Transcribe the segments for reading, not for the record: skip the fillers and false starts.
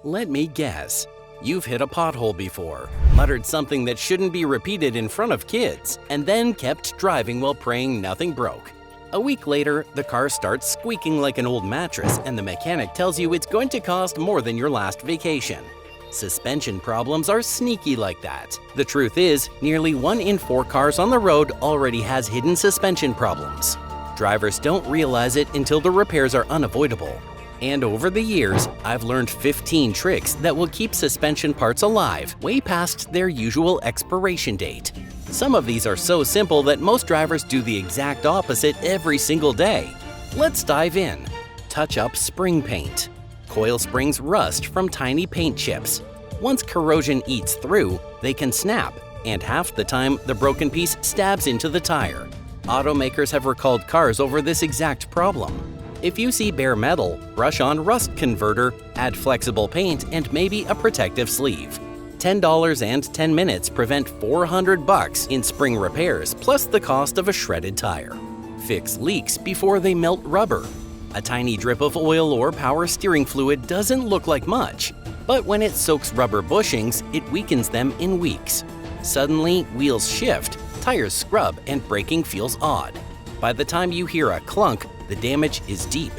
Let me guess. You've hit a pothole before, muttered something that shouldn't be repeated in front of kids, and then kept driving while praying nothing broke. A week later, the car starts squeaking like an old mattress, and the mechanic tells you it's going to cost more than your last vacation. Suspension problems are sneaky like that. The truth is, nearly 1 in 4 cars on the road already has hidden suspension problems. Drivers don't realize it until the repairs are unavoidable. And over the years, I've learned 15 tricks that will keep suspension parts alive way past their usual expiration date. Some of these are so simple that most drivers do the exact opposite every single day. Let's dive in. Touch up spring paint. Coil springs rust from tiny paint chips. Once corrosion eats through, they can snap, and half the time the broken piece stabs into the tire. Automakers have recalled cars over this exact problem. If you see bare metal, brush on rust converter, add flexible paint, and maybe a protective sleeve. $10 and 10 minutes prevent $400 in spring repairs, plus the cost of a shredded tire. Fix leaks before they melt rubber. A tiny drip of oil or power steering fluid doesn't look like much, but when it soaks rubber bushings, it weakens them in weeks. Suddenly, wheels shift, tires scrub, and braking feels odd. By the time you hear a clunk, the damage is deep.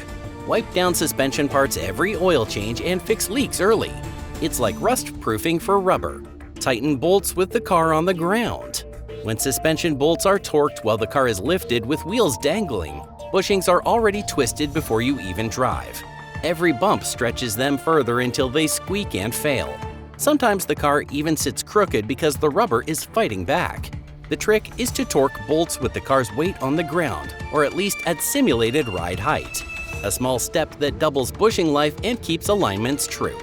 Wipe down suspension parts every oil change and fix leaks early. It's like rust-proofing for rubber. Tighten bolts with the car on the ground. When suspension bolts are torqued while the car is lifted with wheels dangling, bushings are already twisted before you even drive. Every bump stretches them further until they squeak and fail. Sometimes the car even sits crooked because the rubber is fighting back. The trick is to torque bolts with the car's weight on the ground, or at least at simulated ride height. A small step that doubles bushing life and keeps alignments true.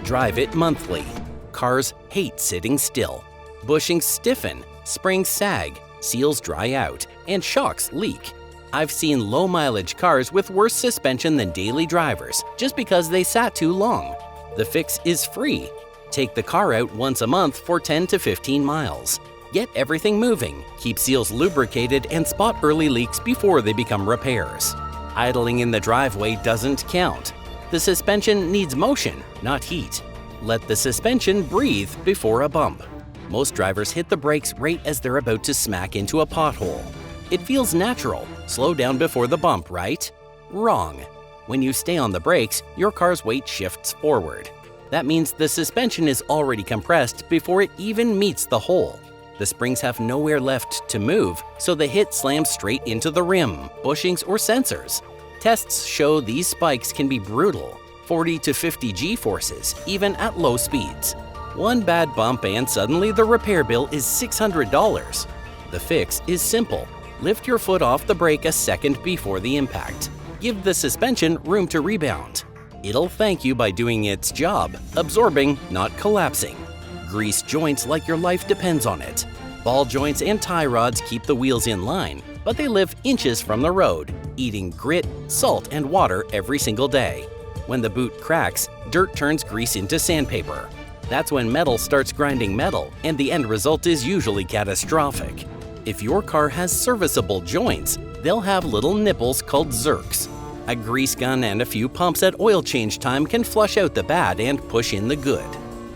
Drive it monthly. Cars hate sitting still. Bushings stiffen, springs sag, seals dry out, and shocks leak. I've seen low-mileage cars with worse suspension than daily drivers just because they sat too long. The fix is free. Take the car out once a month for 10 to 15 miles. Get everything moving, keep seals lubricated, and spot early leaks before they become repairs. Idling in the driveway doesn't count. The suspension needs motion, not heat. Let the suspension breathe before a bump. Most drivers hit the brakes right as they're about to smack into a pothole. It feels natural. Slow down before the bump, right? Wrong. When you stay on the brakes, your car's weight shifts forward. That means the suspension is already compressed before it even meets the hole. The springs have nowhere left to move, so the hit slams straight into the rim, bushings, or sensors. Tests show these spikes can be brutal, 40 to 50 G-forces, even at low speeds. One bad bump and suddenly the repair bill is $600. The fix is simple. Lift your foot off the brake a second before the impact. Give the suspension room to rebound. It'll thank you by doing its job, absorbing, not collapsing. Grease joints like your life depends on it. Ball joints and tie rods keep the wheels in line, but they live inches from the road, eating grit, salt, and water every single day. When the boot cracks, dirt turns grease into sandpaper. That's when metal starts grinding metal, and the end result is usually catastrophic. If your car has serviceable joints, they'll have little nipples called zerks. A grease gun and a few pumps at oil change time can flush out the bad and push in the good.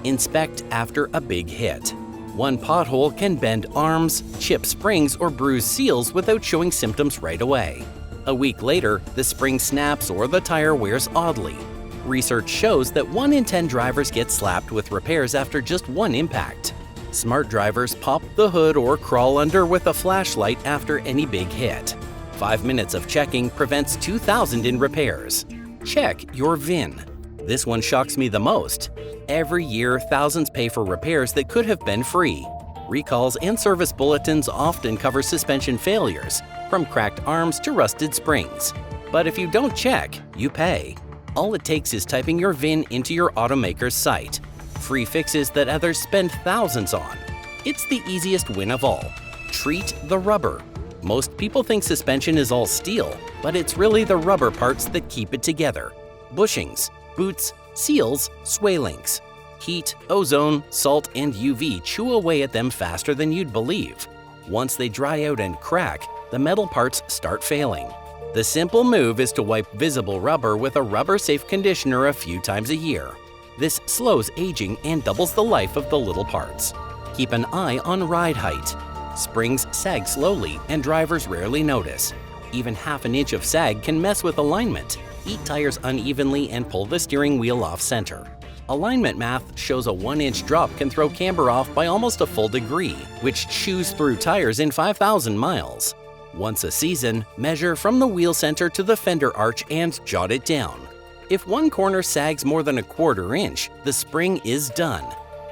Inspect after a big hit. One pothole can bend arms, chip springs, or bruise seals without showing symptoms right away. A week later, the spring snaps or the tire wears oddly. Research shows that 1 in 10 drivers get slapped with repairs after just one impact. Smart drivers pop the hood or crawl under with a flashlight after any big hit. 5 minutes of checking prevents $2,000 in repairs. Check your VIN. This one shocks me the most. Every year, thousands pay for repairs that could have been free. Recalls and service bulletins often cover suspension failures, from cracked arms to rusted springs. But if you don't check, you pay. All it takes is typing your VIN into your automaker's site. Free fixes that others spend thousands on. It's the easiest win of all. Treat the rubber. Most people think suspension is all steel, but it's really the rubber parts that keep it together. Bushings, boots, seals, sway links. Heat, ozone, salt, and UV chew away at them faster than you'd believe. Once they dry out and crack, the metal parts start failing. The simple move is to wipe visible rubber with a rubber-safe conditioner a few times a year. This slows aging and doubles the life of the little parts. Keep an eye on ride height. Springs sag slowly and drivers rarely notice. Even half an inch of sag can mess with alignment, eat tires unevenly, and pull the steering wheel off center. Alignment math shows a 1-inch drop can throw camber off by almost a full degree, which chews through tires in 5,000 miles. Once a season, measure from the wheel center to the fender arch and jot it down. If one corner sags more than a 1/4 inch, the spring is done.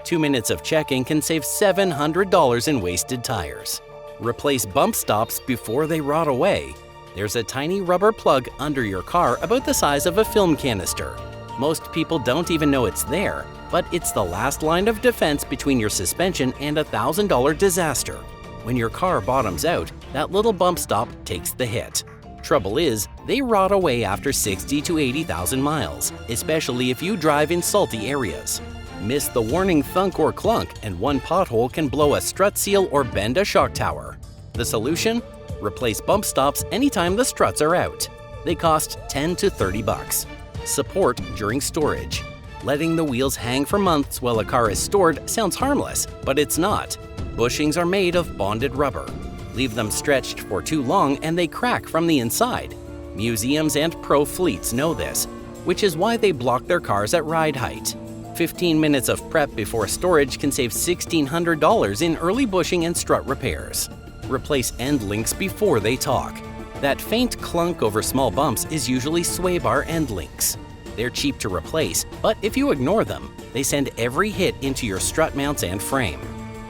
2 minutes of checking can save $700 in wasted tires. Replace bump stops before they rot away. There's a tiny rubber plug under your car about the size of a film canister. Most people don't even know it's there, but it's the last line of defense between your suspension and a $1,000 disaster. When your car bottoms out, that little bump stop takes the hit. Trouble is, they rot away after 60 to 80,000 miles, especially if you drive in salty areas. Miss the warning thunk or clunk, and one pothole can blow a strut seal or bend a shock tower. The solution? Replace bump stops anytime the struts are out. They cost $10 to $30. Support during storage. Letting the wheels hang for months while a car is stored sounds harmless, but it's not. Bushings are made of bonded rubber. Leave them stretched for too long and they crack from the inside. Museums and pro fleets know this, which is why they block their cars at ride height. 15 minutes of prep before storage can save $1,600 in early bushing and strut repairs. Replace end links before they talk. That faint clunk over small bumps is usually sway bar end links. They're cheap to replace, but if you ignore them, they send every hit into your strut mounts and frame.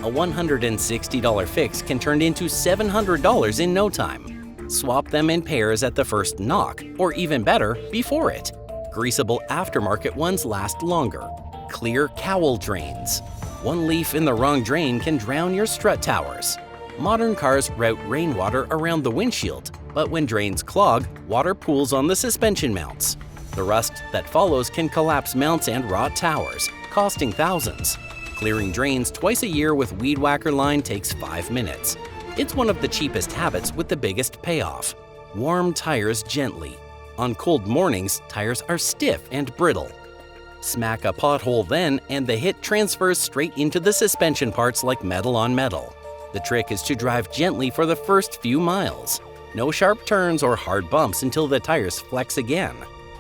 A $160 fix can turn into $700 in no time. Swap them in pairs at the first knock, or even better, before it. Greasable aftermarket ones last longer. Clear cowl drains. One leaf in the wrong drain can drown your strut towers. Modern cars route rainwater around the windshield, but when drains clog, water pools on the suspension mounts. The rust that follows can collapse mounts and rot towers, costing thousands. Clearing drains twice a year with weed whacker line takes 5 minutes. It's one of the cheapest habits with the biggest payoff. Warm tires gently. On cold mornings, tires are stiff and brittle. Smack a pothole then, and the hit transfers straight into the suspension parts like metal on metal. The trick is to drive gently for the first few miles. No sharp turns or hard bumps until the tires flex again.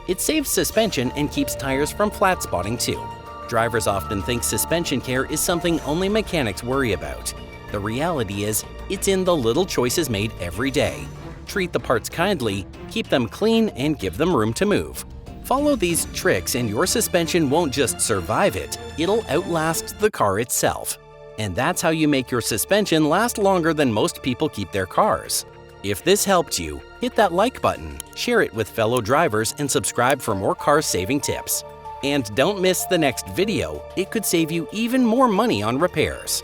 It saves suspension and keeps tires from flat spotting too. Drivers often think suspension care is something only mechanics worry about. The reality is, it's in the little choices made every day. Treat the parts kindly, keep them clean, and give them room to move. Follow these tricks and your suspension won't just survive it, it'll outlast the car itself. And that's how you make your suspension last longer than most people keep their cars. If this helped you, hit that like button, share it with fellow drivers, and subscribe for more car-saving tips. And don't miss the next video, it could save you even more money on repairs.